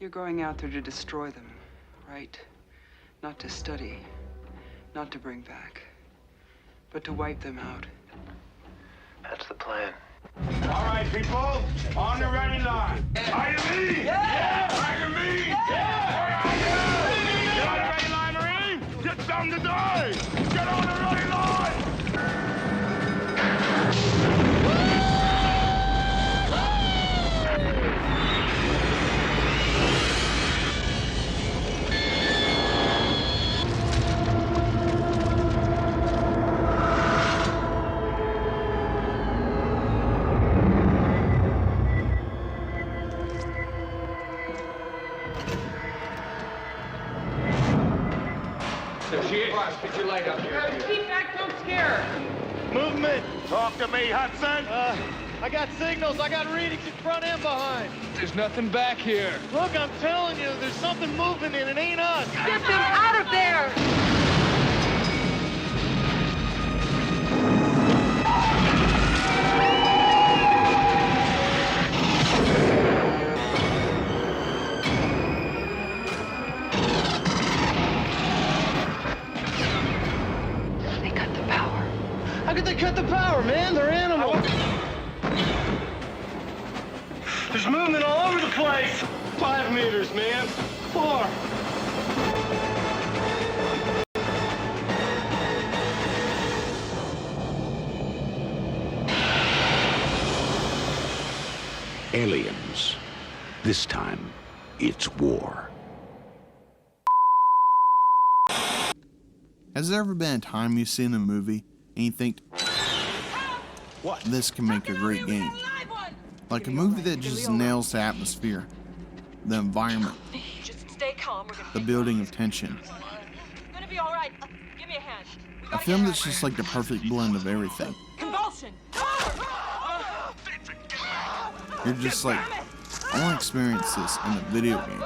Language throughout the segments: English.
You're going out there to destroy them, right? Not to study, not to bring back, but to wipe them out. That's the plan. All right, people, on the ready line. Are you me? Yeah! Are you me? Yeah! Get on the ready line, Marine! Get something to die! Get on the ready line! There she is. Get your light up here. Keep back, don't scare her. Movement! Talk to me, Hudson! I got signals. I got readings in front and behind. There's nothing back here. Look, I'm telling you, there's something moving and it ain't us. Get them out of there! They cut the power. How could they cut the power, man? They're animals. There's movement all over the place. 5 meters, man. 4. Aliens. This time, it's war. Has there ever been a time you've seen a movie and you think, What? this can make a great game? Like a movie that just nails the atmosphere, the environment, Just stay calm. We're gonna the building of tension. gonna be all right. Give me a hand. A film that's just like the perfect blend of everything. Convulsion. You're just like, I want to experience this in a video game.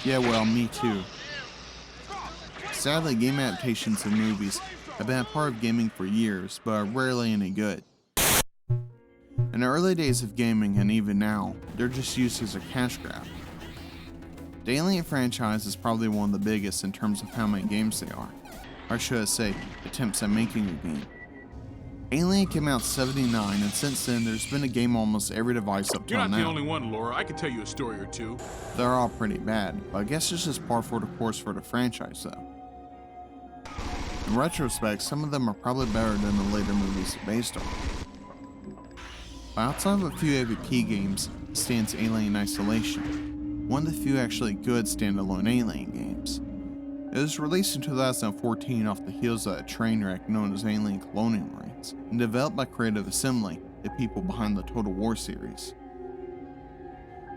Yeah, well, me too. Sadly, game adaptations of movies have been a part of gaming for years, but are rarely any good. In the early days of gaming, and even now, they're just used as a cash grab. The Alien franchise is probably one of the biggest in terms of how many games they are, or should I say, attempts at making a game. Alien came out in '79, and since then, there's been a game on almost every device up till You're not the now. only one, Laura. I can tell you a story or two. They're all pretty bad, but I guess it's just par for the course for the franchise though. In retrospect, some of them are probably better than the later movies based on. But outside of a few AVP games, stands Alien Isolation, one of the few actually good standalone Alien games. It was released in 2014 off the heels of a train wreck known as Alien Colonial Marines, and developed by Creative Assembly, the people behind the Total War series.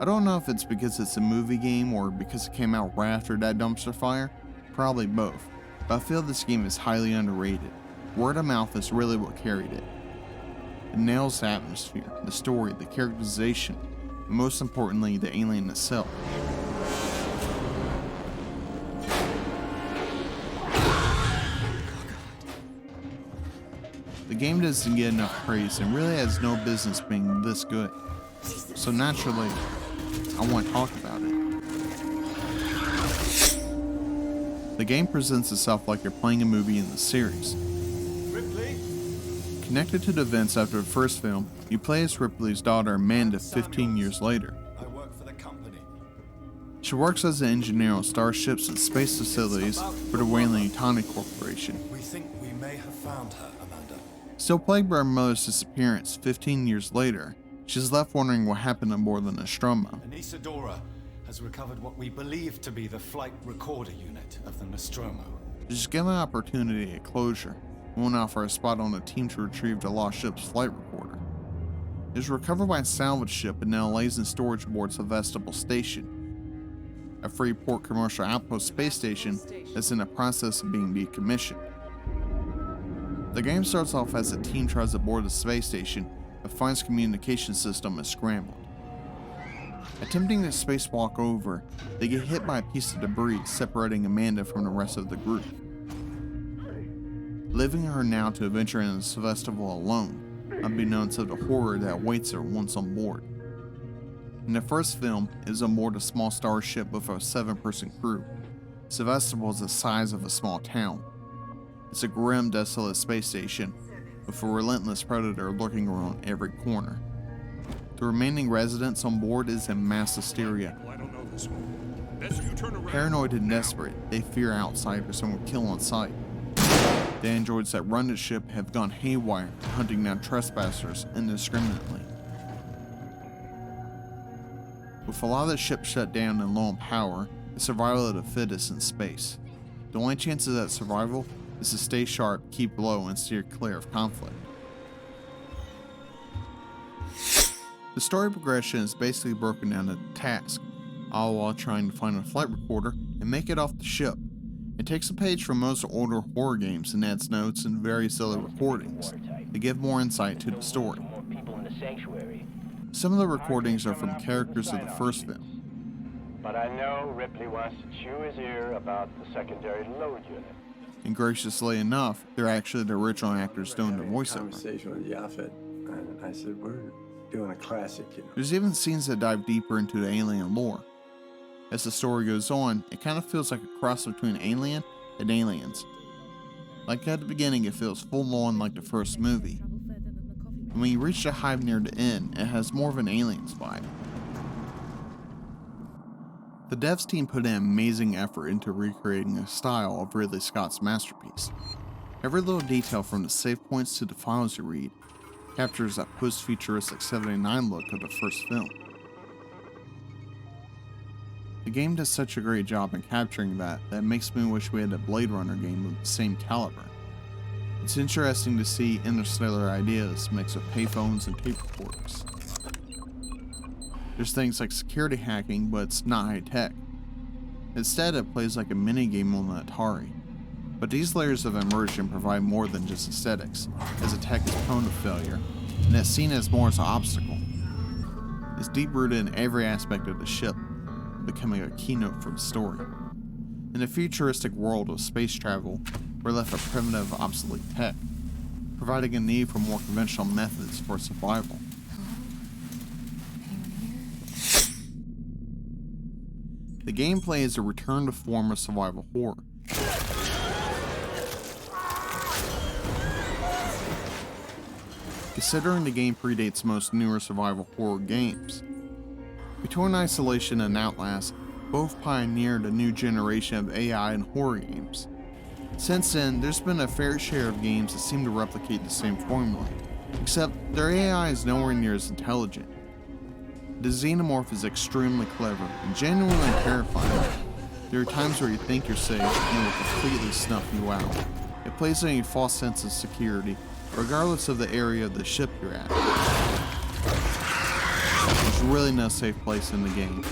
I don't know if it's because it's a movie game or because it came out right after that dumpster fire, probably both, but I feel this game is highly underrated. Word of mouth is really what carried it. It nails the atmosphere, the story, the characterization, and most importantly, the alien itself. The game doesn't get enough praise and really has no business being this good. So naturally, I want to talk about it. The game presents itself like you're playing a movie in the series. Ripley? Connected to the events after the first film, you play as Ripley's daughter Amanda 15 years later. I work for the company. She works as an engineer on starships and space facilities for the Weyland-Yutani Corporation. We think we may have found her, Amanda. Still plagued by her mother's disappearance 15 years later, she's left wondering what happened aboard the Nostromo. Anisadora has recovered what we believe to be the flight recorder unit of the Nostromo. She's given an opportunity at closure, and went out for a spot on a team to retrieve the lost ship's flight recorder. It is recovered by a salvage ship and now lays in storage aboard Sevastopol Station, a Freeport commercial outpost space station that's in the process of being decommissioned. The game starts off as the team tries to board the space station, but finds communication system is scrambled. Attempting to spacewalk over, they get hit by a piece of debris separating Amanda from the rest of the group, leaving her now to adventure in Sevastopol alone. unbeknownst to the horror that awaits her once on board. In the first film, it is on board a small starship with a 7-person crew. Sevastopol is the size of a small town. It's a grim, desolate space station with a relentless predator lurking around every corner. The remaining residents on board is in mass hysteria. Paranoid and desperate, they fear outsiders and will kill on sight. The androids that run the ship have gone haywire, hunting down trespassers indiscriminately. With a lot of the ship shut down and low on power, it's survival of the fittest in space. The only chance of that survival is to stay sharp, keep low, and steer clear of conflict. The story progression is basically broken down into tasks, all while trying to find a flight recorder and make it off the ship. It takes a page from most older horror games and adds notes and various other recordings to give more insight to the story. Some of the recordings are from characters of the first film. But I know Ripley wants to chew his ear about the secondary load unit. And graciously enough, they're actually the original actors doing the voiceover. Conversation with Yaphet, and I said, we're doing a classic, you know. There's even scenes that dive deeper into the alien lore. As the story goes on, it kind of feels like a cross between Alien and Aliens. Like at the beginning, it feels full-on like the first movie. And when you reach the hive near the end, it has more of an Aliens vibe. The devs team put in amazing effort into recreating the style of Ridley Scott's masterpiece. Every little detail from the save points to the files you read captures that post-futuristic 79 look of the first film. The game does such a great job in capturing that it makes me wish we had a Blade Runner game of the same caliber. It's interesting to see interstellar ideas mixed with payphones and tape recorders. There's things like security hacking, but it's not high tech. Instead, it plays like a minigame on the Atari. But these layers of immersion provide more than just aesthetics, as the tech is prone to failure, and it's seen as more as an obstacle. It's deep rooted in every aspect of the ship, becoming a keynote for the story. In a futuristic world of space travel, we're left with primitive, obsolete tech, providing a need for more conventional methods for survival. The gameplay is a return to form of survival horror. Considering the game predates most newer survival horror games. Between Isolation and Outlast, both pioneered a new generation of AI and horror games. Since then, there's been a fair share of games that seem to replicate the same formula, except their AI is nowhere near as intelligent. The Xenomorph is extremely clever and genuinely terrifying. There are times where you think you're safe and it will completely snuff you out. It plays on a false sense of security, regardless of the area of the ship you're at. There's really no safe place in the game.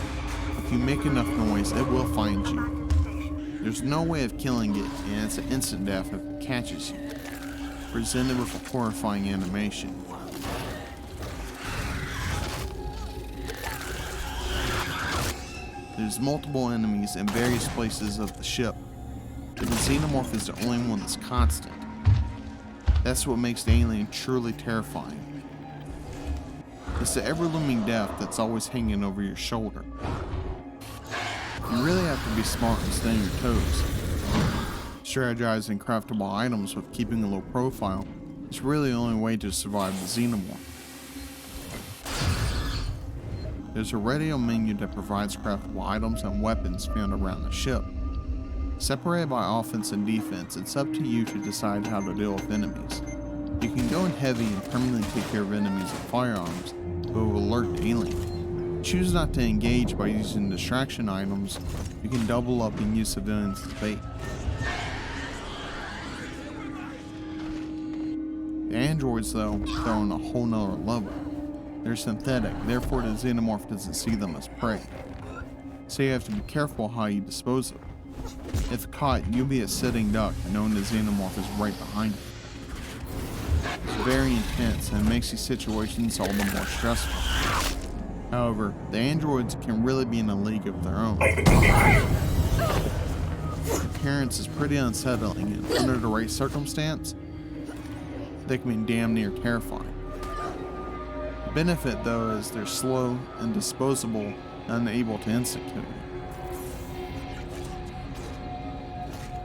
If you make enough noise, it will find you. There's no way of killing it, and it's an instant death if it catches you, presented with a horrifying animation. There's multiple enemies in various places of the ship, but the Xenomorph is the only one that's constant. That's what makes the alien truly terrifying. It's the ever-looming death that's always hanging over your shoulder. You really have to be smart and stay on your toes. Strategizing craftable items with keeping a low profile is really the only way to survive the Xenomorph. There's a radio menu that provides craftable items and weapons found around the ship. Separated by offense and defense, it's up to you to decide how to deal with enemies. You can go in heavy and permanently take care of enemies with firearms, but will alert the alien. Choose not to engage by using distraction items. You can double up and use civilians as bait. The androids, though, they're on a whole nother level. They're synthetic, therefore the Xenomorph doesn't see them as prey. So you have to be careful how you dispose of them. If caught, you'll be a sitting duck, knowing the Xenomorph is right behind you. It's very intense and makes these situations all the more stressful. However, the androids can really be in a league of their own. Their appearance is pretty unsettling, and under the right circumstance, they can be damn near terrifying. benefit though is they're slow and disposable and unable to instant kill you.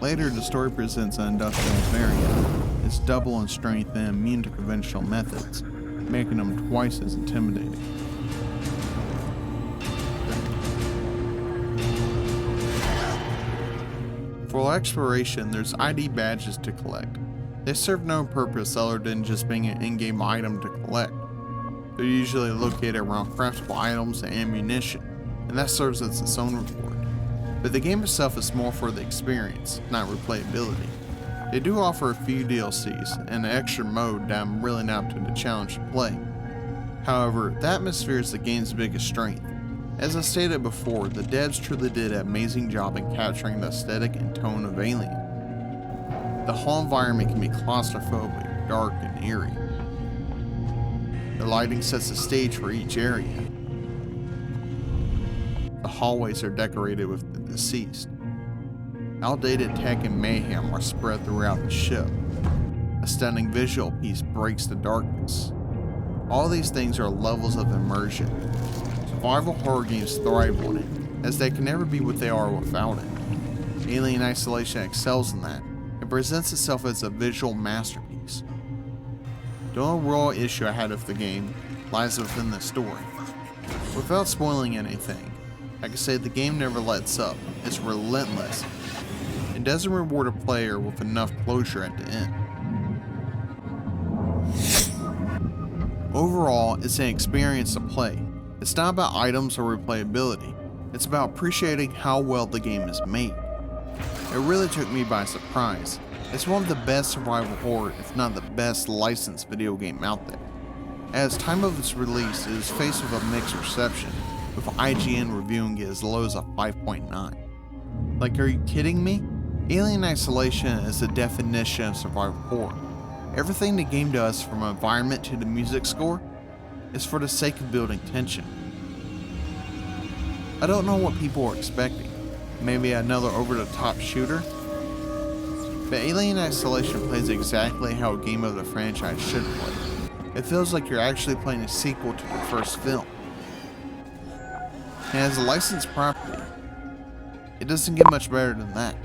Later, the story presents an industrial variant. It's double in strength and immune to conventional methods, making them twice as intimidating. For exploration, there's ID badges to collect. They serve no purpose other than just being an in-game item to collect. They're usually located around craftable items and ammunition, and that serves as its own reward. But the game itself is more for the experience, not replayability. They do offer a few DLCs and an extra mode that I'm really not up to the challenge to play. However, the atmosphere is the game's biggest strength. As I stated before, the devs truly did an amazing job in capturing the aesthetic and tone of Alien. The whole environment can be claustrophobic, dark, and eerie. The lighting sets the stage for each area. The hallways are decorated with the deceased. Outdated tech and mayhem are spread throughout the ship. A stunning visual piece breaks the darkness. All these things are levels of immersion. Survival horror games thrive on it, as they can never be what they are without it. Alien Isolation excels in that, and presents itself as a visual masterpiece. The only real issue I had with the game lies within the story. Without spoiling anything, I can say the game never lets up. It's relentless. It doesn't reward a player with enough closure at the end. Overall, it's an experience to play. It's not about items or replayability. It's about appreciating how well the game is made. It really took me by surprise. It's one of the best survival horror, if not the best licensed video game out there. At the time of its release, it was faced with a mixed reception, with IGN reviewing it as low as a 5.9. Like, are you kidding me? Alien Isolation is the definition of survival horror. Everything the game does, from environment to the music score, is for the sake of building tension. I don't know what people are expecting. Maybe another over-the-top shooter? But Alien Isolation plays exactly how a game of the franchise should play. It feels like you're actually playing a sequel to the first film. And as a licensed property, it doesn't get much better than that.